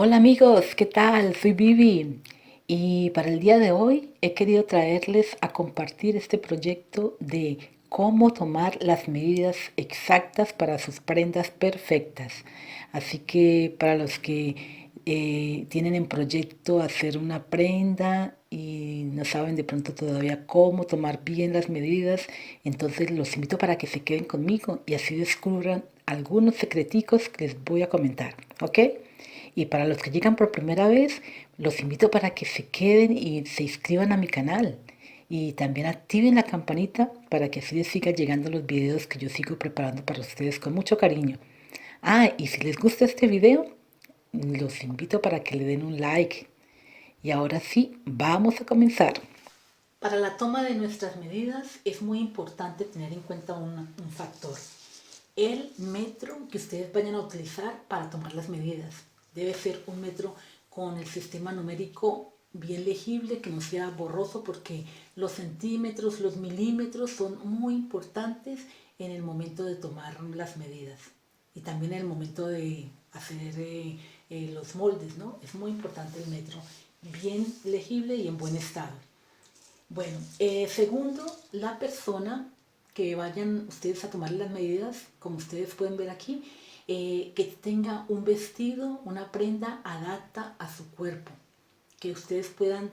Hola amigos, ¿qué tal? Soy Vivi y para el día de hoy he querido traerles a compartir este proyecto de cómo tomar las medidas exactas para sus prendas perfectas. Así que para los que tienen en proyecto hacer una prenda y no saben de pronto todavía cómo tomar bien las medidas, entonces los invito para que se queden conmigo y así descubran algunos secreticos que les voy a comentar, ¿ok? Y para los que llegan por primera vez, los invito para que se queden y se inscriban a mi canal. Y también activen la campanita para que así les sigan llegando los videos que yo sigo preparando para ustedes con mucho cariño. Ah, y si les gusta este video, los invito para que le den un like. Y ahora sí, vamos a comenzar. Para la toma de nuestras medidas es muy importante tener en cuenta un factor. El metro que ustedes vayan a utilizar para tomar las medidas. Debe ser un metro con el sistema numérico bien legible, que no sea borroso, porque los centímetros, los milímetros son muy importantes en el momento de tomar las medidas y también en el momento de hacer los moldes, ¿no? Es muy importante el metro, bien legible y en buen estado. Bueno, segundo, la persona que vayan ustedes a tomar las medidas, como ustedes pueden ver aquí, que tenga un vestido, una prenda adapta a su cuerpo, que ustedes puedan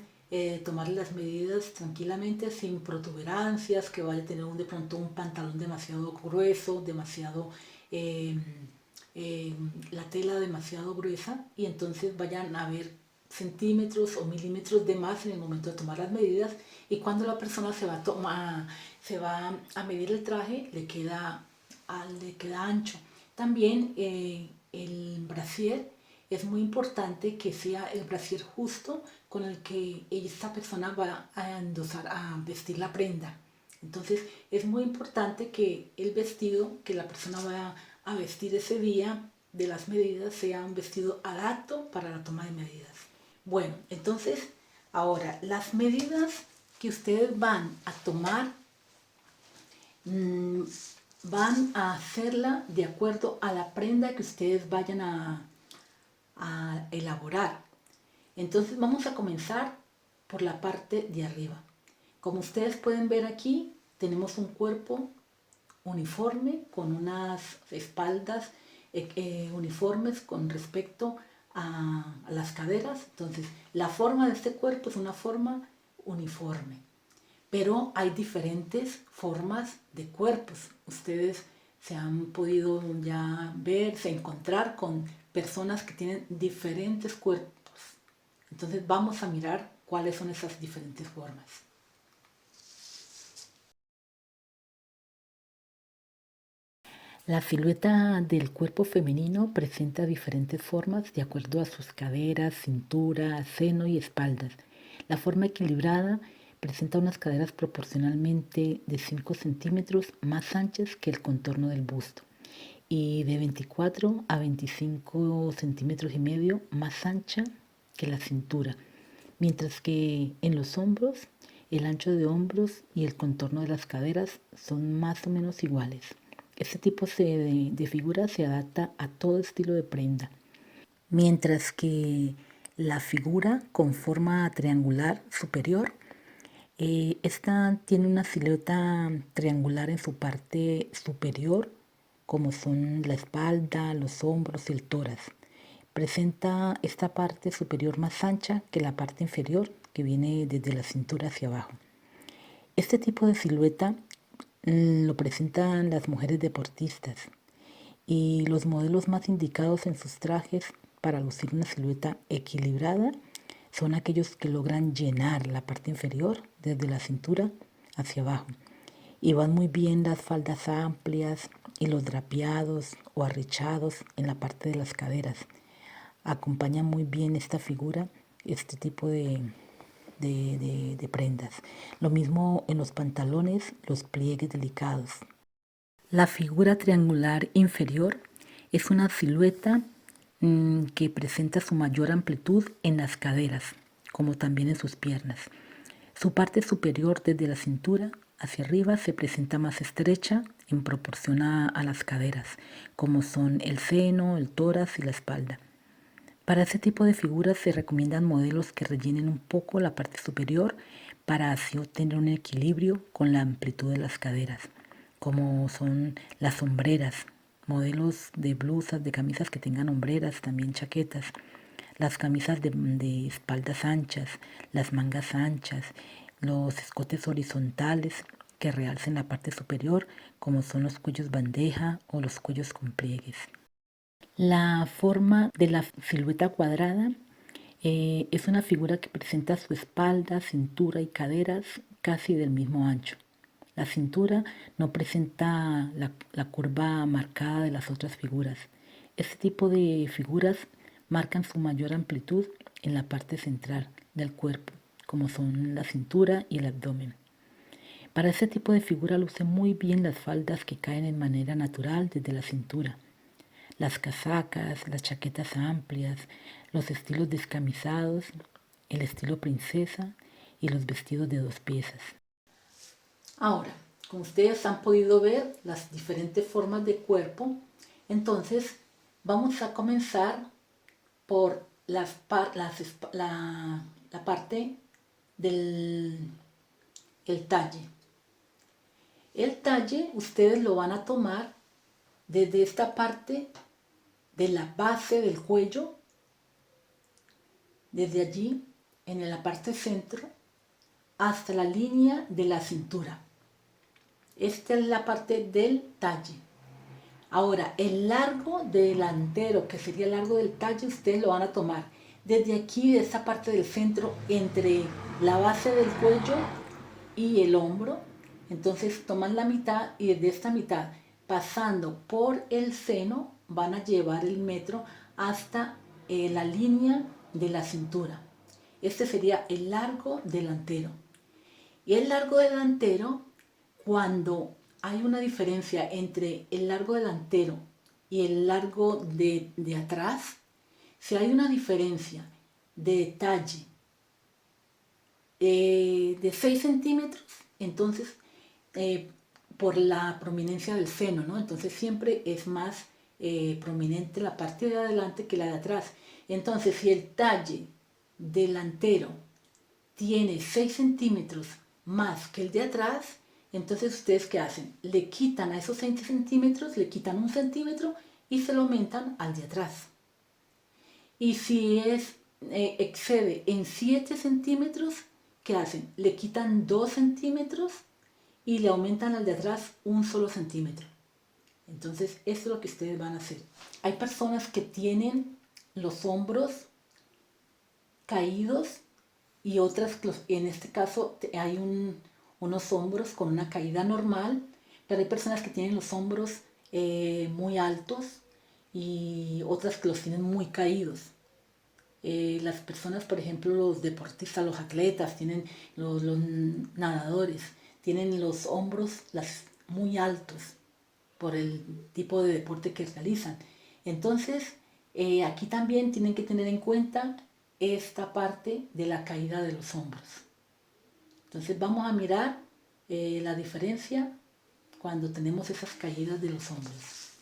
tomar las medidas tranquilamente, sin protuberancias, que vaya a tener de pronto un pantalón demasiado grueso, demasiado eh, la tela demasiado gruesa, y entonces vayan a ver centímetros o milímetros de más en el momento de tomar las medidas, y cuando la persona se va a medir el traje le queda ancho. También el brasier es muy importante que sea el brasier justo con el que esta persona va a endosar, a vestir la prenda. Entonces es muy importante que el vestido que la persona va a vestir ese día de las medidas sea un vestido adapto para la toma de medidas. Bueno, entonces ahora las medidas que ustedes van a tomar mmm, van a hacerla de acuerdo a la prenda que ustedes vayan a elaborar. Entonces vamos a comenzar por la parte de arriba. Como ustedes pueden ver aquí, tenemos un cuerpo uniforme con unas espaldas uniformes con respecto a las caderas. Entonces, la forma de este cuerpo es una forma uniforme, pero hay diferentes formas de cuerpos. Ustedes se han podido ya ver, encontrar con personas que tienen diferentes cuerpos. Entonces vamos a mirar cuáles son esas diferentes formas. La silueta del cuerpo femenino presenta diferentes formas de acuerdo a sus caderas, cintura, seno y espaldas. La forma equilibrada presenta unas caderas proporcionalmente de 5 centímetros más anchas que el contorno del busto y de 24 a 25 centímetros y medio más ancha que la cintura, mientras que en los hombros el ancho de hombros y el contorno de las caderas son más o menos iguales. Este tipo de figura se adapta a todo estilo de prenda, mientras que la figura con forma triangular superior, esta tiene una silueta triangular en su parte superior, como son la espalda, los hombros y el tórax. Presenta esta parte superior más ancha que la parte inferior, que viene desde la cintura hacia abajo. Este tipo de silueta lo presentan las mujeres deportistas y los modelos más indicados en sus trajes para lucir una silueta equilibrada son aquellos que logran llenar la parte inferior desde la cintura hacia abajo y van muy bien las faldas amplias y los drapeados o arrichados en la parte de las caderas. Acompaña muy bien esta figura, este tipo de prendas. Lo mismo en los pantalones, los pliegues delicados. La figura triangular inferior es una silueta que presenta su mayor amplitud en las caderas, como también en sus piernas. Su parte superior desde la cintura hacia arriba se presenta más estrecha en proporción a las caderas, como son el seno, el tórax y la espalda. Para este tipo de figuras se recomiendan modelos que rellenen un poco la parte superior para así obtener un equilibrio con la amplitud de las caderas, como son las sombreras, modelos de blusas, de camisas que tengan hombreras, también chaquetas, las camisas de espaldas anchas, las mangas anchas, los escotes horizontales que realcen la parte superior, como son los cuellos bandeja o los cuellos con pliegues. La forma de la silueta cuadrada es una figura que presenta su espalda, cintura y caderas casi del mismo ancho. La cintura no presenta la curva marcada de las otras figuras. Este tipo de figuras marcan su mayor amplitud en la parte central del cuerpo, como son la cintura y el abdomen. Para este tipo de figura luce muy bien las faldas que caen en manera natural desde la cintura, las casacas, las chaquetas amplias, los estilos descamisados, el estilo princesa y los vestidos de 2 piezas. Ahora, como ustedes han podido ver las diferentes formas de cuerpo, entonces vamos a comenzar por la parte del talle. El talle ustedes lo van a tomar desde esta parte de la base del cuello, desde allí en la parte centro, hasta la línea de la cintura. Esta es la parte del talle. Ahora, el largo delantero, que sería el largo del talle, ustedes lo van a tomar desde aquí, de esta parte del centro, entre la base del cuello y el hombro. Entonces toman la mitad y desde esta mitad, pasando por el seno, van a llevar el metro hasta la línea de la cintura. Este sería el largo delantero. Y el largo delantero, cuando hay una diferencia entre el largo delantero y el largo de atrás, si hay una diferencia de detalle de 6 centímetros, entonces por la prominencia del seno, ¿no? Entonces siempre es más prominente la parte de adelante que la de atrás. Entonces si el talle delantero tiene 6 centímetros más que el de atrás, entonces ustedes ¿qué hacen? Le quitan a esos 6 centímetros, le quitan 1 centímetro y se lo aumentan al de atrás. Y si excede en 7 centímetros, ¿qué hacen? Le quitan 2 centímetros y le aumentan al de atrás 1 solo centímetro. Entonces, eso es lo que ustedes van a hacer. Hay personas que tienen los hombros caídos y otras, en este caso, hay unos hombros con una caída normal, pero hay personas que tienen los hombros muy altos y otras que los tienen muy caídos. Las personas, por ejemplo, los deportistas, los atletas, los nadadores, tienen los hombros muy altos por el tipo de deporte que realizan. Entonces, aquí también tienen que tener en cuenta esta parte de la caída de los hombros. Entonces vamos a mirar la diferencia cuando tenemos esas caídas de los hombros.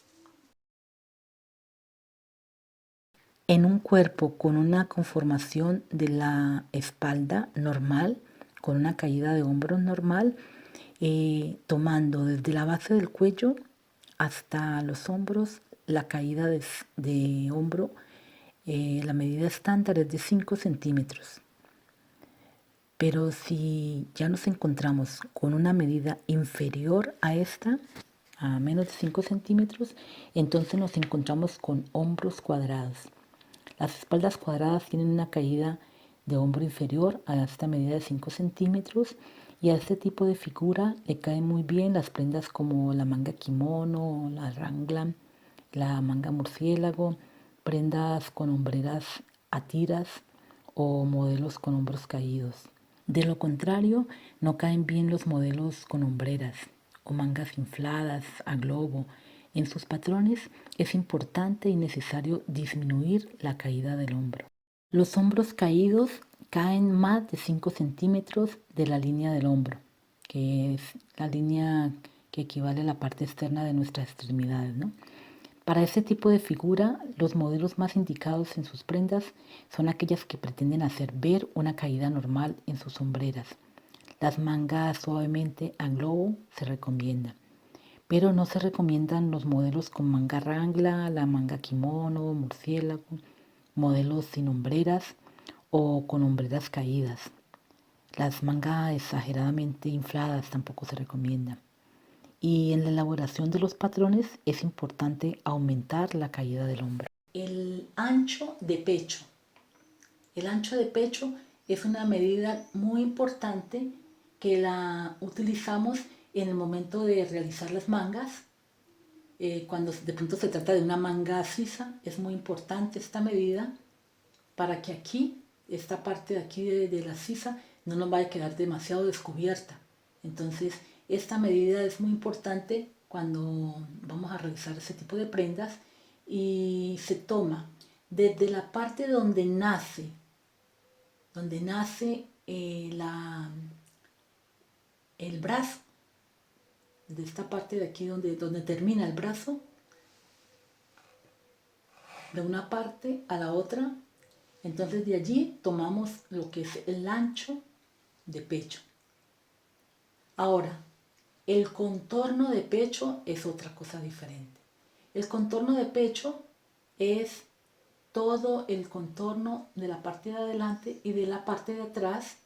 En un cuerpo con una conformación de la espalda normal, con una caída de hombros normal, tomando desde la base del cuello hasta los hombros, la caída de hombro, la medida estándar es de 5 centímetros. Pero si ya nos encontramos con una medida inferior a esta, a menos de 5 centímetros, entonces nos encontramos con hombros cuadrados. Las espaldas cuadradas tienen una caída de hombro inferior a esta medida de 5 centímetros y a este tipo de figura le caen muy bien las prendas como la manga kimono, la rangla, la manga murciélago, prendas con hombreras a tiras o modelos con hombros caídos. De lo contrario, no caen bien los modelos con hombreras o mangas infladas a globo. En sus patrones es importante y necesario disminuir la caída del hombro. Los hombros caídos caen más de 5 centímetros de la línea del hombro, que es la línea que equivale a la parte externa de nuestras extremidades, ¿no? Para este tipo de figura, los modelos más indicados en sus prendas son aquellas que pretenden hacer ver una caída normal en sus sombreras. Las mangas suavemente a globo se recomiendan, pero no se recomiendan los modelos con manga rangla, la manga kimono, murciélago, modelos sin hombreras o con hombreras caídas. Las mangas exageradamente infladas tampoco se recomiendan. Y en la elaboración de los patrones es importante aumentar la caída del hombro. El ancho de pecho. El ancho de pecho es una medida muy importante que la utilizamos en el momento de realizar las mangas. Cuando de pronto se trata de una manga sisa, es muy importante esta medida para que aquí, esta parte de aquí de la sisa, no nos vaya a quedar demasiado descubierta. Entonces, esta medida es muy importante cuando vamos a realizar ese tipo de prendas y se toma desde la parte donde nace el brazo, de esta parte de aquí donde termina el brazo, de una parte a la otra. Entonces de allí tomamos lo que es el ancho de pecho. Ahora, el contorno de pecho es otra cosa diferente. El contorno de pecho es todo el contorno de la parte de adelante y de la parte de atrás.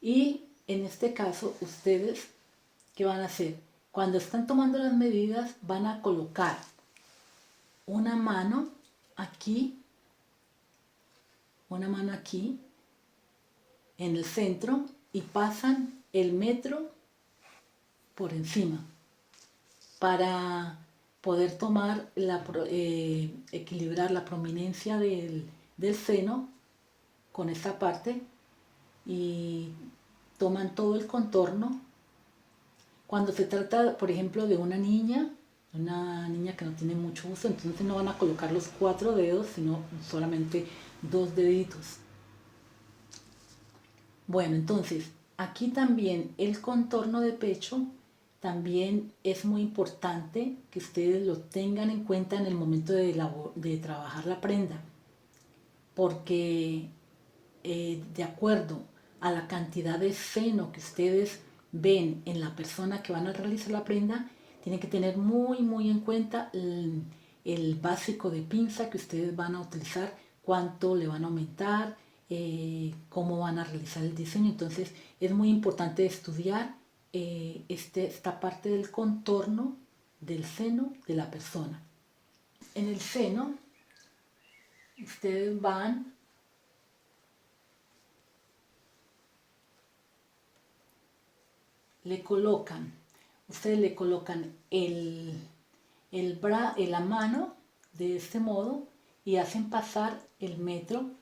Y en este caso, ustedes, ¿qué van a hacer? Cuando están tomando las medidas, van a colocar una mano aquí en el centro y pasan el metro por encima para poder tomar equilibrar la prominencia del seno con esta parte y toman todo el contorno. Cuando se trata, por ejemplo, de una niña que no tiene mucho uso, entonces no van a colocar los 4 dedos, sino solamente 2 deditos. Bueno, entonces, aquí también el contorno de pecho también es muy importante que ustedes lo tengan en cuenta en el momento de trabajar la prenda, porque de acuerdo a la cantidad de seno que ustedes ven en la persona que van a realizar la prenda, tienen que tener muy en cuenta el básico de pinza que ustedes van a utilizar, cuánto le van a aumentar, cómo van a realizar el diseño. Entonces es muy importante estudiar esta parte del contorno del seno de la persona. En el seno ustedes ustedes le colocan la mano de este modo y hacen pasar el metro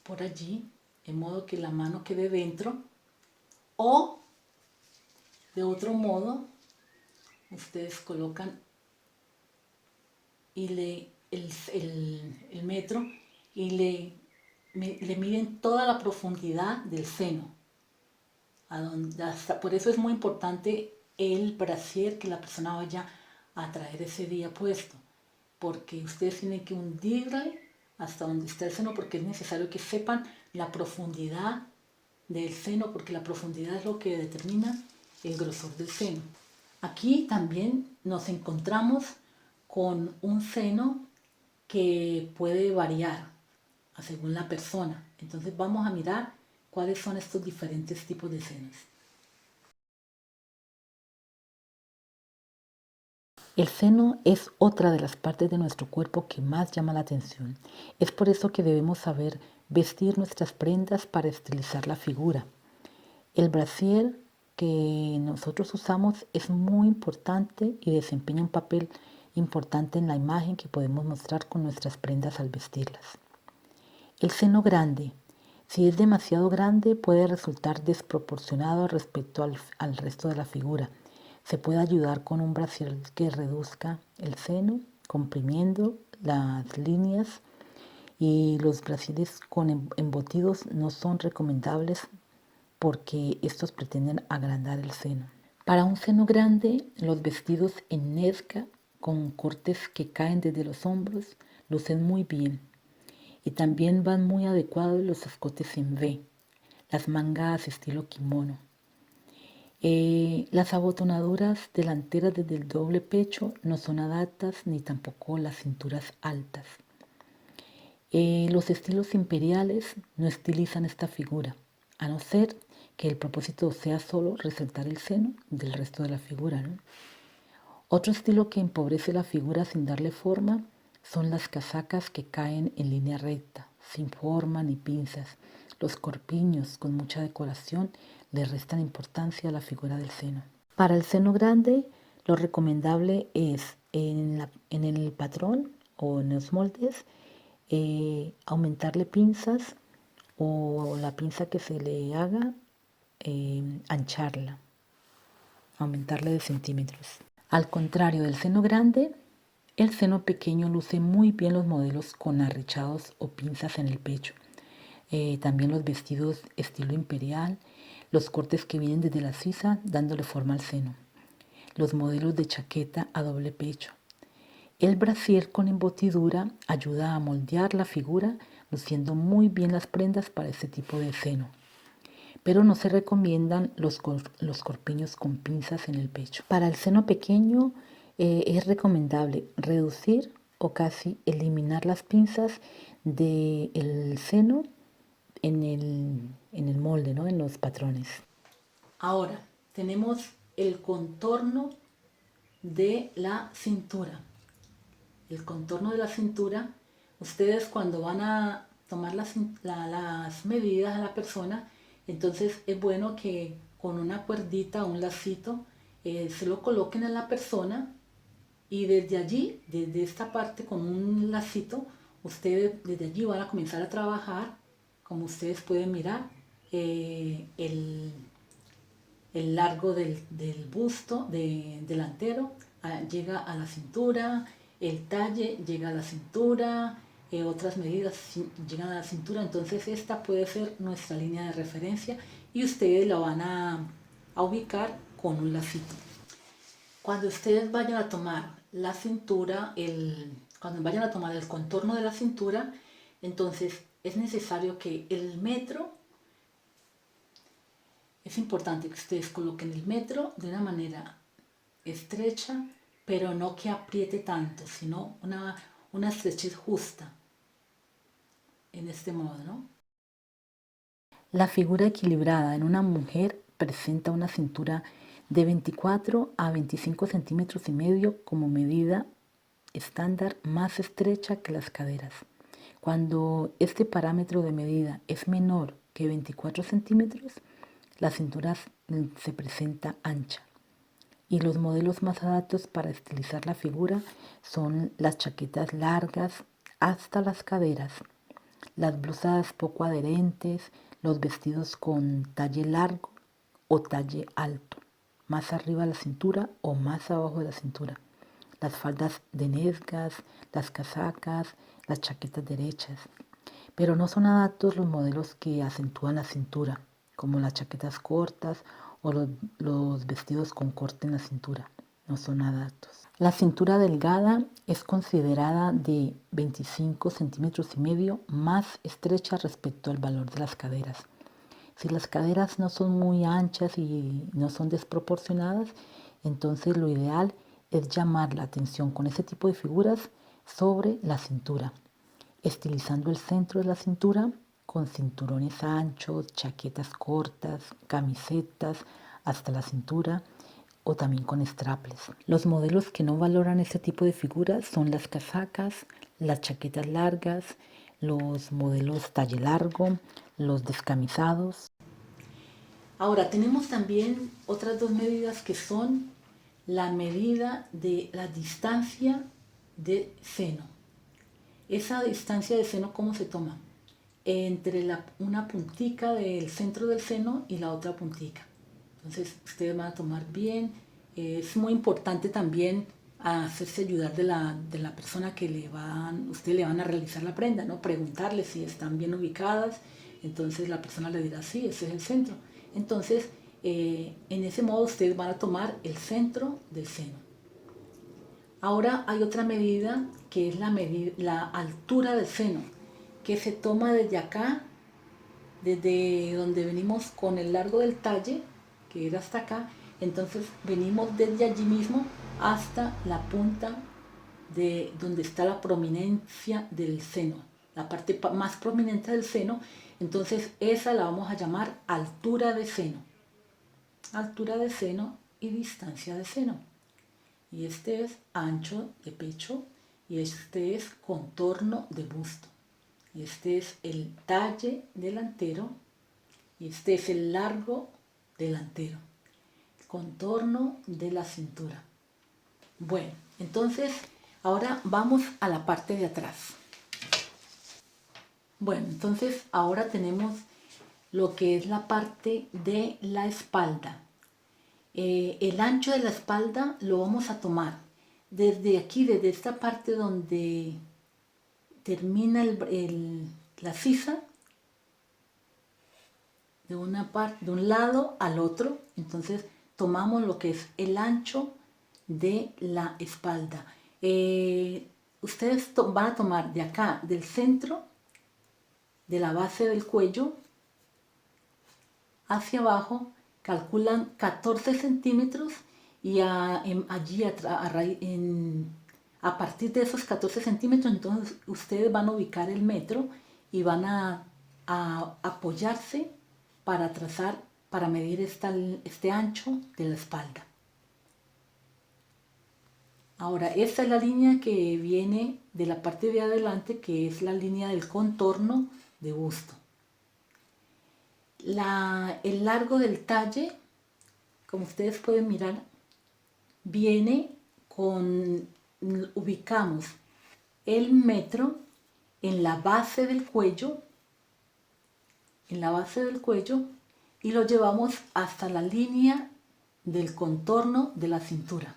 por allí, en modo que la mano quede dentro, o de otro modo ustedes colocan el metro y le miden toda la profundidad del seno. Por eso es muy importante el brasier que la persona vaya a traer ese día puesto, porque ustedes tienen que hundirle hasta donde está el seno, porque es necesario que sepan la profundidad del seno, porque la profundidad es lo que determina el grosor del seno. Aquí también nos encontramos con un seno que puede variar según la persona. Entonces vamos a mirar cuáles son estos diferentes tipos de senos. El seno es otra de las partes de nuestro cuerpo que más llama la atención. Es por eso que debemos saber vestir nuestras prendas para estilizar la figura. El brasier que nosotros usamos es muy importante y desempeña un papel importante en la imagen que podemos mostrar con nuestras prendas al vestirlas. El seno grande. Si es demasiado grande puede resultar desproporcionado respecto al resto de la figura. Se puede ayudar con un brasier que reduzca el seno, comprimiendo las líneas, y los brasieres con embotidos no son recomendables porque estos pretenden agrandar el seno. Para un seno grande, los vestidos en nesca con cortes que caen desde los hombros, lucen muy bien. Y también van muy adecuados los escotes en V, las mangas estilo kimono. Las abotonaduras delanteras desde el doble pecho no son adaptas ni tampoco las cinturas altas. Los estilos imperiales no estilizan esta figura, a no ser que el propósito sea solo resaltar el seno del resto de la figura, ¿no? Otro estilo que empobrece la figura sin darle forma son las casacas que caen en línea recta, sin forma ni pinzas. Los corpiños con mucha decoración le restan importancia a la figura del seno. Para el seno grande, lo recomendable es en el patrón o en los moldes aumentarle pinzas o la pinza que se le haga, ancharla, aumentarle de centímetros. Al contrario del seno grande, el seno pequeño luce muy bien los modelos con arrechados o pinzas en el pecho. También los vestidos estilo imperial, los cortes que vienen desde la sisa dándole forma al seno. Los modelos de chaqueta a doble pecho. El brasier con embotidura ayuda a moldear la figura, luciendo muy bien las prendas para este tipo de seno. Pero no se recomiendan los corpiños con pinzas en el pecho. Para el seno pequeño es recomendable reducir o casi eliminar las pinzas del seno en el molde, ¿no? En los patrones. Ahora tenemos el contorno de la cintura. El contorno de la cintura, ustedes cuando van a tomar las medidas a la persona, entonces es bueno que con una cuerdita o un lacito se lo coloquen a la persona y desde allí, desde esta parte con un lacito, ustedes desde allí van a comenzar a trabajar, como ustedes pueden mirar, el largo del busto delantero llega a la cintura, el talle llega a la cintura, otras medidas llegan a la cintura, entonces esta puede ser nuestra línea de referencia y ustedes la van a ubicar con un lacito. Cuando ustedes vayan a tomar la cintura, cuando vayan a tomar el contorno de la cintura, entonces es necesario que el metro, es importante que ustedes coloquen el metro de una manera estrecha, pero no que apriete tanto, sino una estrechez justa, en este modo, ¿no? La figura equilibrada en una mujer presenta una cintura de 24 a 25 centímetros y medio como medida estándar, más estrecha que las caderas. Cuando este parámetro de medida es menor que 24 centímetros, la cintura se presenta ancha. Y los modelos más adaptados para estilizar la figura son las chaquetas largas hasta las caderas, las blusas poco adherentes, los vestidos con talle largo o talle alto, más arriba de la cintura o más abajo de la cintura, las faldas de nesgas, las casacas, las chaquetas derechas. Pero no son adaptos los modelos que acentúan la cintura, como las chaquetas cortas o los vestidos con corte en la cintura. No son adaptos. La cintura delgada es considerada de 25 centímetros y medio más estrecha respecto al valor de las caderas. Si las caderas no son muy anchas y no son desproporcionadas, entonces lo ideal es llamar la atención con ese tipo de figuras sobre la cintura, estilizando el centro de la cintura con cinturones anchos, chaquetas cortas, camisetas hasta la cintura o también con straples. Los modelos que no valoran este tipo de figuras son las casacas, las chaquetas largas, los modelos talle largo, los descamisados. Ahora tenemos también otras dos medidas que son la medida de la distancia de seno. Esa distancia de seno, ¿cómo se toma? Entre una puntica del centro del seno y la otra puntica. Entonces ustedes van a tomar bien. Es muy importante también hacerse ayudar de la persona que ustedes le van a realizar la prenda, ¿no? Preguntarle si están bien ubicadas. Entonces la persona le dirá, sí, ese es el centro. Entonces, en ese modo ustedes van a tomar el centro del seno. Ahora hay otra medida que es la altura del seno, que se toma desde acá, desde donde venimos con el largo del talle, que era hasta acá. Entonces venimos desde allí mismo hasta la punta de donde está la prominencia del seno, la parte más prominente del seno. Entonces esa la vamos a llamar altura de seno. Altura de seno y distancia de seno. Y este es ancho de pecho y este es contorno de busto. Y este es el talle delantero y este es el largo delantero. Contorno de la cintura. Bueno, entonces ahora vamos a la parte de atrás. Bueno, entonces ahora tenemos lo que es la parte de la espalda. El ancho de la espalda lo vamos a tomar desde aquí, desde esta parte donde termina la sisa, de una parte, de un lado al otro. Entonces tomamos lo que es el ancho de la espalda. Ustedes van a tomar de acá, del centro, de la base del cuello, hacia abajo, calculan 14 centímetros y allí a partir de esos 14 centímetros, entonces ustedes van a ubicar el metro y van a apoyarse para trazar, para medir este ancho de la espalda. Ahora, esta es la línea que viene de la parte de adelante, que es la línea del contorno de busto. El largo del talle, como ustedes pueden mirar, viene ubicamos el metro en la base del cuello, y lo llevamos hasta la línea del contorno de la cintura,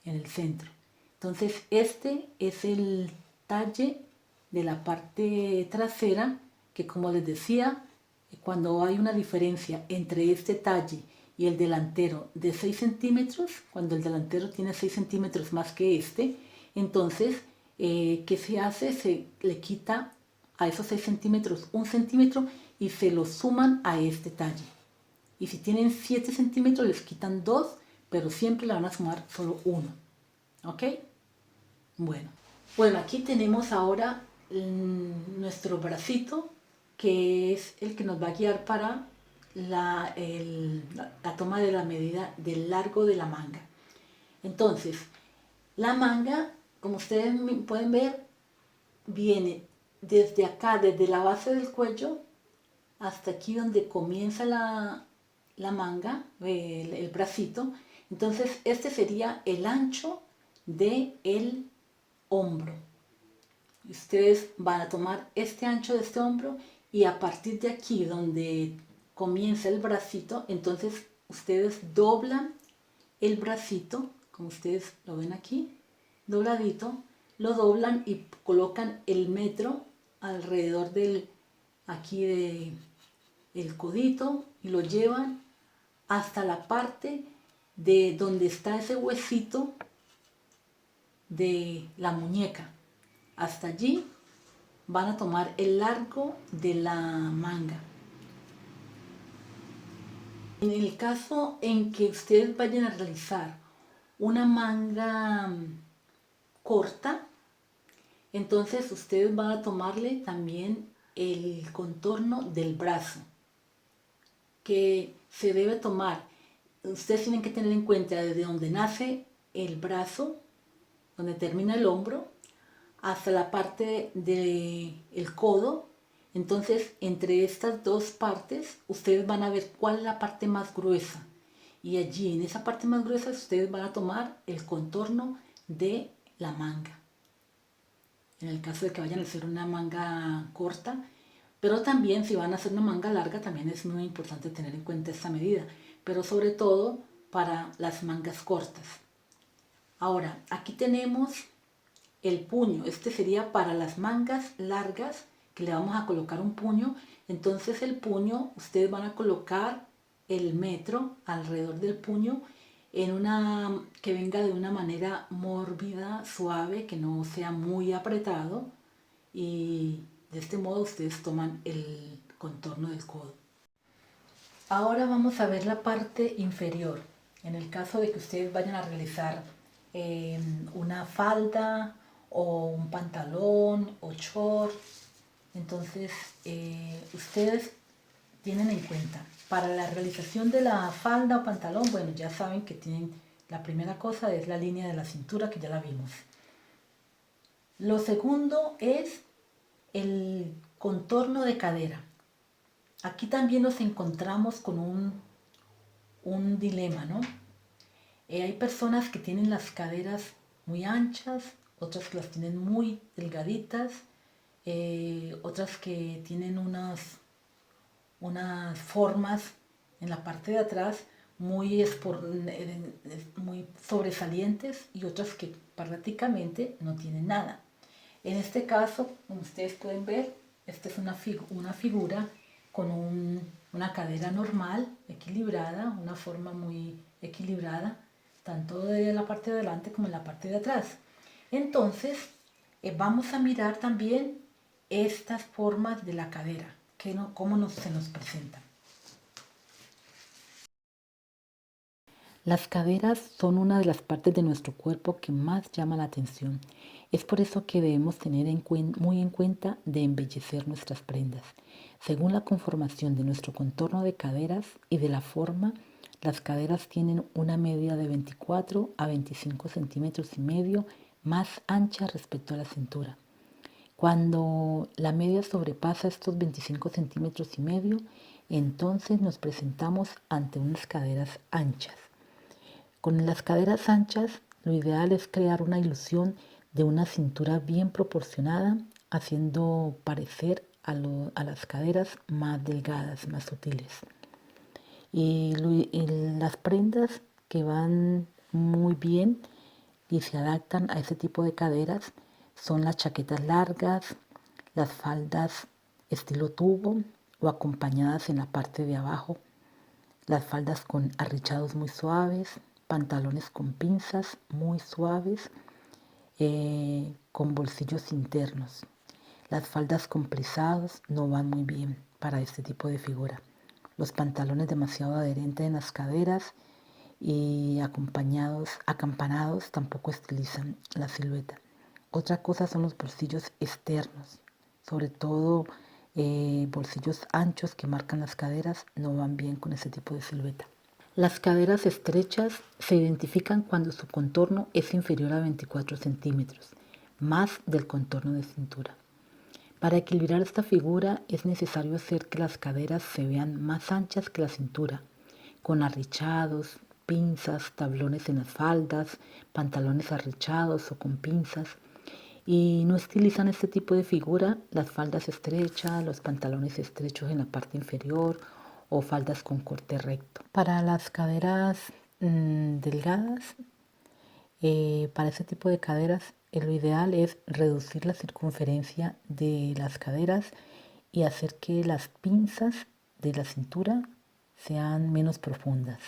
en el centro. Entonces este es el talle de la parte trasera, que como les decía, cuando hay una diferencia entre este talle y el delantero de 6 centímetros, cuando el delantero tiene 6 centímetros más que este, entonces, ¿qué se hace? Se le quita a esos 6 centímetros 1 centímetro y se lo suman a este talle. Y si tienen 7 centímetros les quitan 2, pero siempre le van a sumar solo 1. ¿Ok? Bueno, aquí tenemos ahora nuestro bracito, que es el que nos va a guiar para la toma de la medida del largo de la manga. Entonces, la manga, como ustedes pueden ver, viene desde acá, desde la base del cuello, hasta aquí donde comienza la manga, el bracito. Entonces, este sería el ancho del hombro. Ustedes van a tomar este ancho de este hombro y a partir de aquí donde comienza el bracito, entonces ustedes doblan el bracito, como ustedes lo ven aquí, dobladito, lo doblan y colocan el metro alrededor aquí del codito y lo llevan hasta la parte de donde está ese huesito de la muñeca. Hasta allí van a tomar el largo de la manga. En el caso en que ustedes vayan a realizar una manga corta, entonces ustedes van a tomarle también el contorno del brazo, que se debe tomar. Ustedes tienen que tener en cuenta desde donde nace el brazo, donde termina el hombro, hasta la parte del codo. Entonces, entre estas dos partes, ustedes van a ver cuál es la parte más gruesa. Y allí, en esa parte más gruesa, ustedes van a tomar el contorno de la manga. En el caso de que vayan a hacer una manga corta, pero también si van a hacer una manga larga, también es muy importante tener en cuenta esta medida. Pero sobre todo para las mangas cortas. Ahora, aquí tenemos el puño. Este sería para las mangas largas, que le vamos a colocar un puño. Entonces el puño, ustedes van a colocar el metro alrededor del puño que venga de una manera mórbida, suave, que no sea muy apretado, y de este modo ustedes toman el contorno del codo. Ahora vamos a ver la parte inferior. En el caso de que ustedes vayan a realizar una falda o un pantalón o short, entonces ustedes tienen en cuenta, para la realización de la falda o pantalón, bueno, ya saben que tienen, la primera cosa es la línea de la cintura, que ya la vimos. Lo segundo es el contorno de cadera. Aquí también nos encontramos con un dilema, ¿no? Hay personas que tienen las caderas muy anchas, otras que las tienen muy delgaditas, otras que tienen unas formas en la parte de atrás muy sobresalientes y otras que prácticamente no tienen nada. En este caso, como ustedes pueden ver, esta es una figura con una cadera normal, equilibrada, una forma muy equilibrada, tanto de la parte de adelante como en la parte de atrás. Entonces, vamos a mirar también estas formas de la cadera, cómo se nos presentan. Las caderas son una de las partes de nuestro cuerpo que más llama la atención. Es por eso que debemos tener muy en cuenta de embellecer nuestras prendas. Según la conformación de nuestro contorno de caderas y de la forma, las caderas tienen una media de 24 a 25 centímetros y medio más ancha respecto a la cintura. Cuando la media sobrepasa estos 25 centímetros y medio, entonces nos presentamos ante unas caderas anchas. Con las caderas anchas, lo ideal es crear una ilusión de una cintura bien proporcionada, haciendo parecer a las caderas más delgadas, más sutiles. Y las prendas que van muy bien y se adaptan a ese tipo de caderas son las chaquetas largas, las faldas estilo tubo o acompañadas en la parte de abajo, las faldas con arrichados muy suaves, pantalones con pinzas muy suaves, con bolsillos internos. Las faldas con plisados no van muy bien para este tipo de figura. Los pantalones demasiado adherentes en las caderas y acampanados tampoco estilizan la silueta. Otra cosa son los bolsillos externos, sobre todo bolsillos anchos que marcan las caderas no van bien con ese tipo de silueta. Las caderas estrechas se identifican cuando su contorno es inferior a 24 centímetros, más del contorno de cintura. Para equilibrar esta figura es necesario hacer que las caderas se vean más anchas que la cintura, con arrichados, pinzas, tablones en las faldas, pantalones arrichados o con pinzas. Y no estilizan este tipo de figura las faldas estrechas, los pantalones estrechos en la parte inferior o faldas con corte recto. Para las caderas delgadas, para ese tipo de caderas, lo ideal es reducir la circunferencia de las caderas y hacer que las pinzas de la cintura sean menos profundas.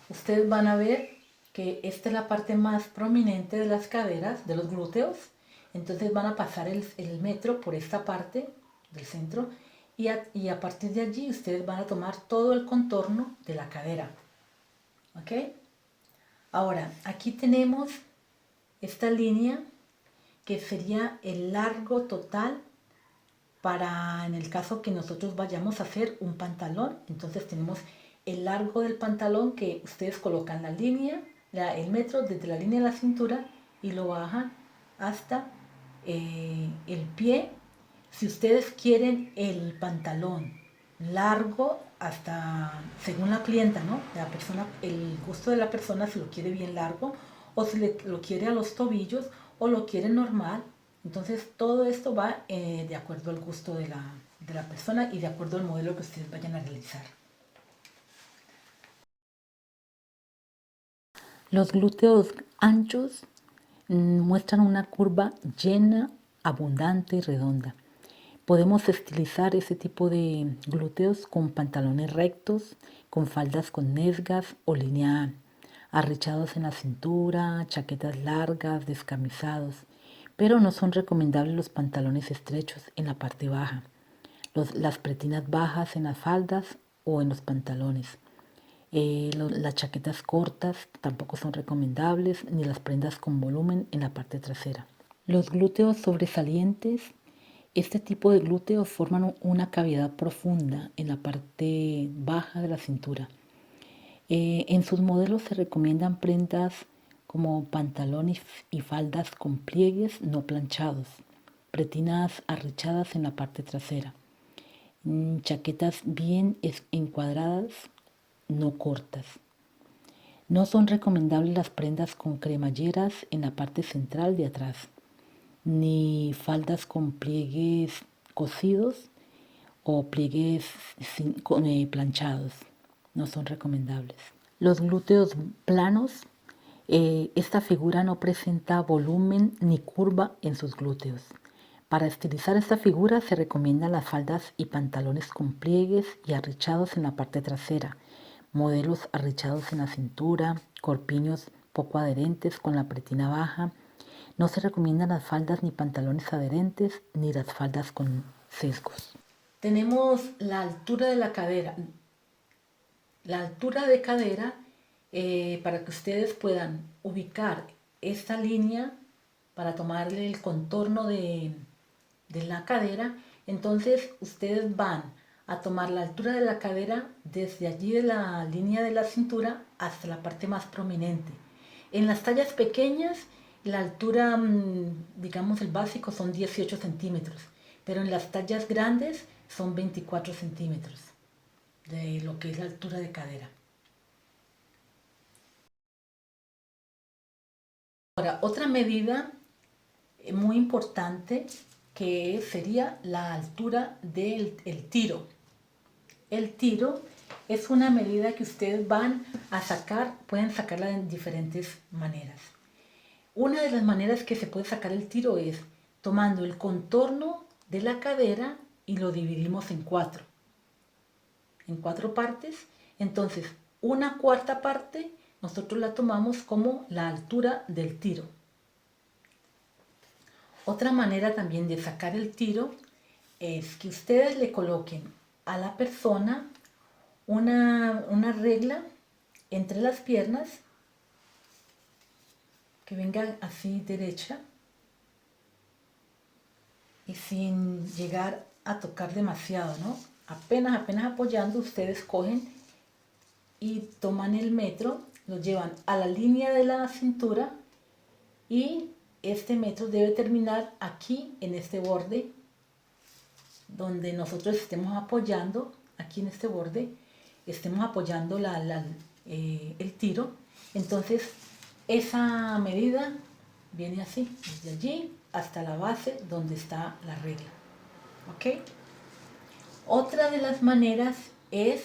Ustedes van a ver que esta es la parte más prominente de las caderas, de los glúteos. Entonces van a pasar el metro por esta parte del centro y a partir de allí ustedes van a tomar todo el contorno de la cadera. ¿Ok? Ahora, aquí tenemos esta línea que sería el largo total para, en el caso que nosotros vayamos a hacer un pantalón. Entonces tenemos el largo del pantalón que ustedes colocan la línea, el metro desde la línea de la cintura y lo bajan hasta el pie. Si ustedes quieren el pantalón largo hasta, según la clienta, ¿no? La persona, el gusto de la persona, si lo quiere bien largo o si lo quiere a los tobillos o lo quiere normal. Entonces todo esto va de acuerdo al gusto de la persona y de acuerdo al modelo que ustedes vayan a realizar. Los glúteos anchos muestran una curva llena, abundante y redonda. Podemos estilizar ese tipo de glúteos con pantalones rectos, con faldas con nesgas o línea arrechados en la cintura, chaquetas largas, descamisados, pero no son recomendables los pantalones estrechos en la parte baja, las pretinas bajas en las faldas o en los pantalones. Las chaquetas cortas tampoco son recomendables, ni las prendas con volumen en la parte trasera. Los glúteos sobresalientes. Este tipo de glúteos forman una cavidad profunda en la parte baja de la cintura. En sus modelos se recomiendan prendas como pantalones y faldas con pliegues no planchados, pretinas arrechadas en la parte trasera, chaquetas bien encuadradas, no cortas. No son recomendables las prendas con cremalleras en la parte central de atrás, ni faldas con pliegues cosidos o pliegues planchados. No son recomendables. Los glúteos planos. Esta figura no presenta volumen ni curva en sus glúteos. Para estilizar esta figura se recomiendan las faldas y pantalones con pliegues y arrechados en la parte trasera, modelos arrechados en la cintura, corpiños poco adherentes con la pretina baja. No se recomiendan las faldas ni pantalones adherentes ni las faldas con sesgos. Tenemos la altura de la cadera. La altura de cadera, para que ustedes puedan ubicar esta línea para tomarle el contorno de la cadera. Entonces ustedes van a tomar la altura de la cadera desde allí de la línea de la cintura hasta la parte más prominente. En las tallas pequeñas la altura, digamos el básico, son 18 centímetros, pero en las tallas grandes son 24 centímetros de lo que es la altura de cadera. Ahora, otra medida muy importante que sería la altura del tiro. El tiro es una medida que ustedes van a sacar, pueden sacarla de diferentes maneras. Una de las maneras que se puede sacar el tiro es tomando el contorno de la cadera y lo dividimos en cuatro partes. Entonces, una cuarta parte nosotros la tomamos como la altura del tiro. Otra manera también de sacar el tiro es que ustedes le coloquen a la persona una regla entre las piernas que venga así derecha y sin llegar a tocar demasiado, ¿no? Apenas apoyando, ustedes cogen y toman el metro, lo llevan a la línea de la cintura y este metro debe terminar aquí en este borde donde nosotros estemos apoyando, aquí en este borde, estemos apoyando el tiro. Entonces esa medida viene así, desde allí hasta la base donde está la regla. ¿Ok? Otra de las maneras es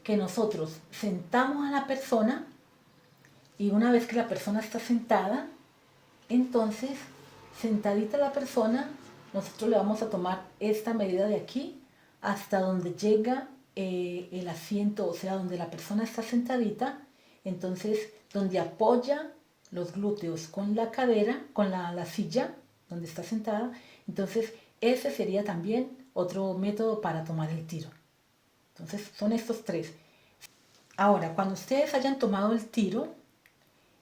que nosotros sentamos a la persona y una vez que la persona está sentada, entonces sentadita la persona, nosotros le vamos a tomar esta medida de aquí hasta donde llega el asiento, o sea, donde la persona está sentadita, entonces donde apoya los glúteos con la cadera, con la silla donde está sentada. Entonces ese sería también otro método para tomar el tiro. Entonces son estos tres. Ahora, cuando ustedes hayan tomado el tiro,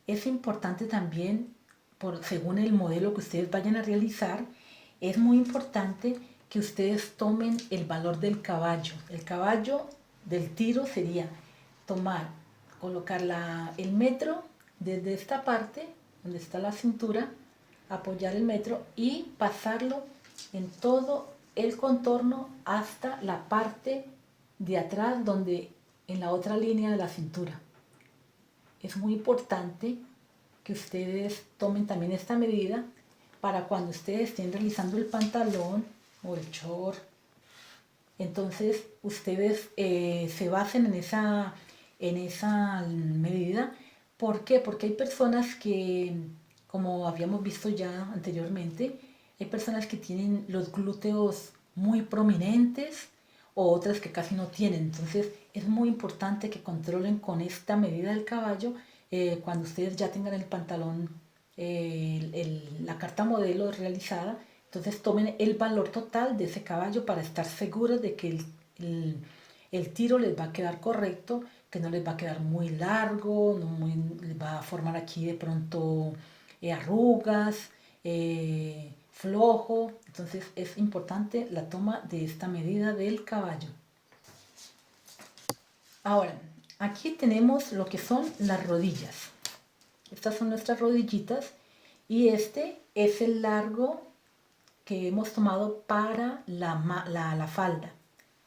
es importante también, según el modelo que ustedes vayan a realizar, es muy importante que ustedes tomen el valor del caballo. El caballo del tiro sería colocar el metro desde esta parte, donde está la cintura, apoyar el metro y pasarlo en todo el contorno hasta la parte de atrás, en la otra línea de la cintura. Es muy importante que ustedes tomen también esta medida para cuando ustedes estén realizando el pantalón o el short. Entonces ustedes se basen en esa medida. ¿Por qué? Porque hay personas que, como habíamos visto ya anteriormente, hay personas que tienen los glúteos muy prominentes o otras que casi no tienen. Entonces es muy importante que controlen con esta medida del caballo cuando ustedes ya tengan el pantalón, la carta modelo realizada. Entonces tomen el valor total de ese caballo para estar seguros de que el tiro les va a quedar correcto, que no les va a quedar muy largo, les va a formar aquí de pronto arrugas, flojo. Entonces es importante la toma de esta medida del caballo. Ahora, aquí tenemos lo que son las rodillas. Estas son nuestras rodillitas y este es el largo que hemos tomado para la falda.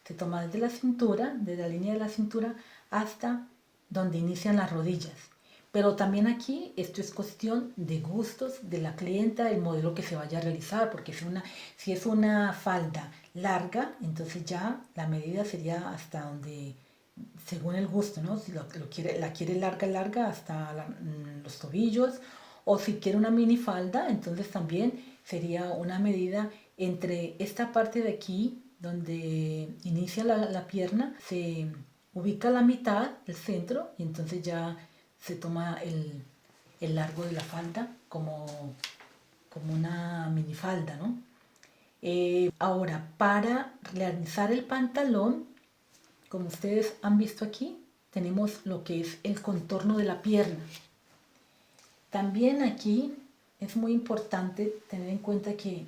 Se toma desde la cintura, desde la línea de la cintura hasta donde inician las rodillas. Pero también aquí esto es cuestión de gustos de la clienta, el modelo que se vaya a realizar, porque si es una falda larga, entonces ya la medida sería hasta donde, según el gusto, ¿no? Si la quiere larga hasta los tobillos, o si quiere una minifalda, entonces también sería una medida entre esta parte de aquí, donde inicia la pierna, se ubica la mitad, el centro, y entonces ya se toma el largo de la falda como una minifalda, ¿no? Ahora, para realizar el pantalón, como ustedes han visto aquí, tenemos lo que es el contorno de la pierna. También aquí es muy importante tener en cuenta que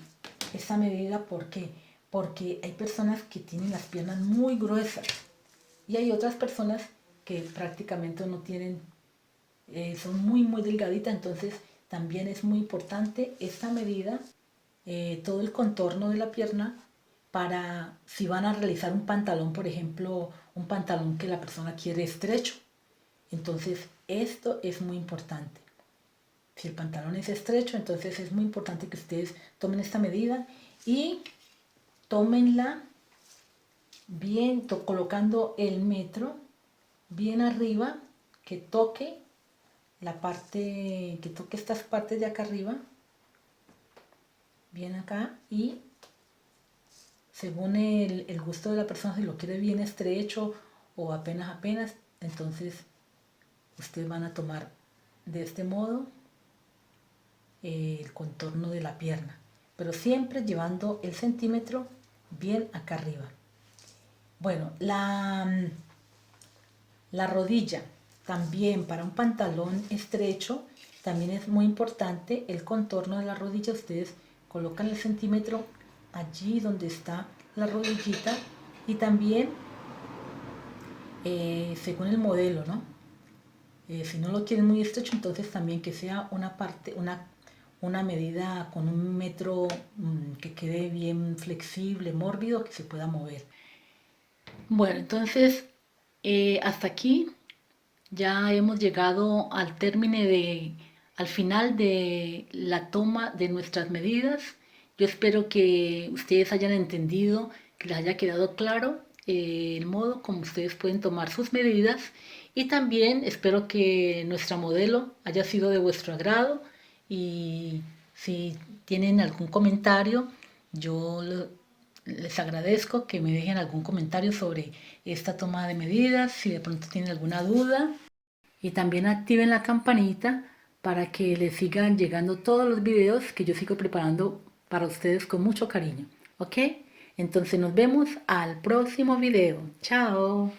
esta medida, ¿por qué? Porque hay personas que tienen las piernas muy gruesas y hay otras personas que prácticamente no tienen, son muy delgaditas. Entonces también es muy importante esta medida, todo el contorno de la pierna, para si van a realizar un pantalón, por ejemplo, un pantalón que la persona quiere estrecho. Entonces esto es muy importante. Si el pantalón es estrecho, entonces es muy importante que ustedes tomen esta medida y tómenla bien, colocando el metro bien arriba, que toque que toque estas partes de acá arriba, bien acá, y según el gusto de la persona, si lo quiere bien estrecho o apenas, entonces ustedes van a tomar de este modo el contorno de la pierna, pero siempre llevando el centímetro bien acá arriba. Bueno, la rodilla también para un pantalón estrecho, también es muy importante el contorno de la rodilla. Ustedes colocan el centímetro allí donde está la rodillita y también según el modelo, ¿no? Si no lo quieren muy estrecho, entonces también que sea una medida con un metro que quede bien flexible, mórbido, que se pueda mover. Bueno, entonces hasta aquí ya hemos llegado al final de la toma de nuestras medidas. Yo espero que ustedes hayan entendido, que les haya quedado claro el modo como ustedes pueden tomar sus medidas, y también espero que nuestra modelo haya sido de vuestro agrado, y si tienen algún comentario, yo les agradezco que me dejen algún comentario sobre esta toma de medidas, si de pronto tienen alguna duda, y también activen la campanita para que les sigan llegando todos los videos que yo sigo preparando para ustedes con mucho cariño. ¿Ok? Entonces nos vemos al próximo video. Chao.